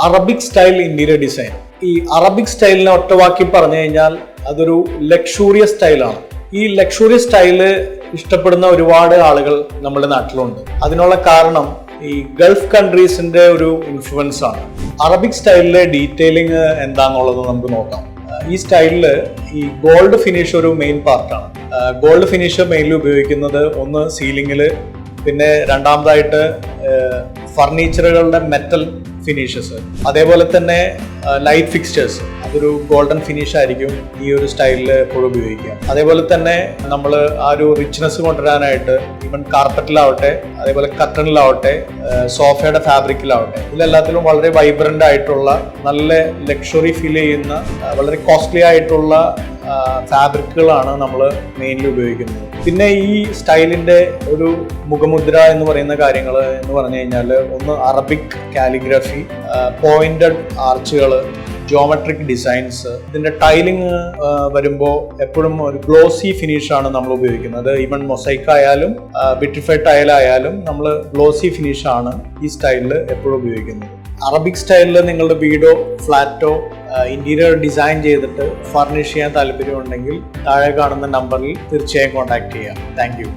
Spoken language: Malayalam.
Arabic style interior design. ഈ അറബിക് സ്റ്റൈലിനെ ഒറ്റവാക്കി പറഞ്ഞു കഴിഞ്ഞാൽ അതൊരു ലക്ഷൂറിയസ് സ്റ്റൈലാണ്. ഈ ലക്ഷൂറിയസ് സ്റ്റൈല് ഇഷ്ടപ്പെടുന്ന ഒരുപാട് ആളുകൾ നമ്മുടെ നാട്ടിലുണ്ട്. അതിനുള്ള കാരണം ഈ ഗൾഫ് കൺട്രീസിന്റെ ഒരു ഇൻഫ്ലുവൻസ് ആണ്. അറബിക് സ്റ്റൈലിലെ ഡീറ്റെയിലിംഗ് എന്താണെന്നുള്ളത് നമുക്ക് നോക്കാം. ഈ സ്റ്റൈലില് ഈ ഗോൾഡ് ഫിനിഷ് ഒരു മെയിൻ പാർട്ടാണ്. ഗോൾഡ് ഫിനിഷ് മെയിൻലി ഉപയോഗിക്കുന്നത് ഒന്ന് സീലിംഗില്, പിന്നെ രണ്ടാമതായിട്ട് ഫർണിച്ചറുകളുടെ മെറ്റൽ ഫിനിഷസ്, അതേപോലെ തന്നെ ലൈറ്റ് ഫിക്സ്റ്റേഴ്സ്, അതൊരു ഗോൾഡൻ ഫിനിഷ് ആയിരിക്കും ഈ ഒരു സ്റ്റൈലിൽ എപ്പോഴും ഉപയോഗിക്കുക. അതേപോലെ തന്നെ നമ്മൾ ആ ഒരു റിച്ച്നെസ് കൊണ്ടുവരാനായിട്ട് ഈവൻ കാർപ്പറ്റിലാവട്ടെ, അതേപോലെ കർട്ടനിലാവട്ടെ, സോഫയുടെ ഫാബ്രിക്കിലാവട്ടെ, ഇതിലെല്ലാത്തിലും വളരെ വൈബ്രന്റ് ആയിട്ടുള്ള, നല്ല ലക്ഷറി ഫീൽ ചെയ്യുന്ന, വളരെ കോസ്റ്റ്ലി ആയിട്ടുള്ള ഫാബ്രിക്കുകളാണ് നമ്മൾ മെയിൻലി ഉപയോഗിക്കുന്നത്. പിന്നെ ഈ സ്റ്റൈലിന്റെ ഒരു മുഖമുദ്ര എന്ന് പറയുന്ന കാര്യങ്ങൾ എന്ന് പറഞ്ഞു കഴിഞ്ഞാൽ ഒന്ന് അറബിക് കാലിഗ്രഫി, പോയിന്റഡ് ആർച്ചുകൾ, ജോമെട്രിക് ഡിസൈൻസ്. ഇതിന്റെ ടൈലിംഗ് വരുമ്പോൾ എപ്പോഴും ഒരു ഗ്ലോസി ഫിനിഷ് ആണ് നമ്മൾ ഉപയോഗിക്കുന്നത്. ഈവൻ മൊസൈക്ക് ആയാലും വിട്രിഫൈഡ് ടൈലായാലും നമ്മൾ ഗ്ലോസി ഫിനിഷ് ആണ് ഈ സ്റ്റൈലിൽ എപ്പോഴും ഉപയോഗിക്കുന്നത്. അറബിക് സ്റ്റൈലിൽ നിങ്ങളുടെ വീടോ ഫ്ലാറ്റോ ഇന്റീരിയർ ഡിസൈൻ ചെയ്തിട്ട് ഫർണിഷ് ചെയ്യാൻ താല്പര്യമുണ്ടെങ്കിൽ താഴെ കാണുന്ന നമ്പറിൽ തീർച്ചയായും കോൺടാക്ട് ചെയ്യാം. Thank you.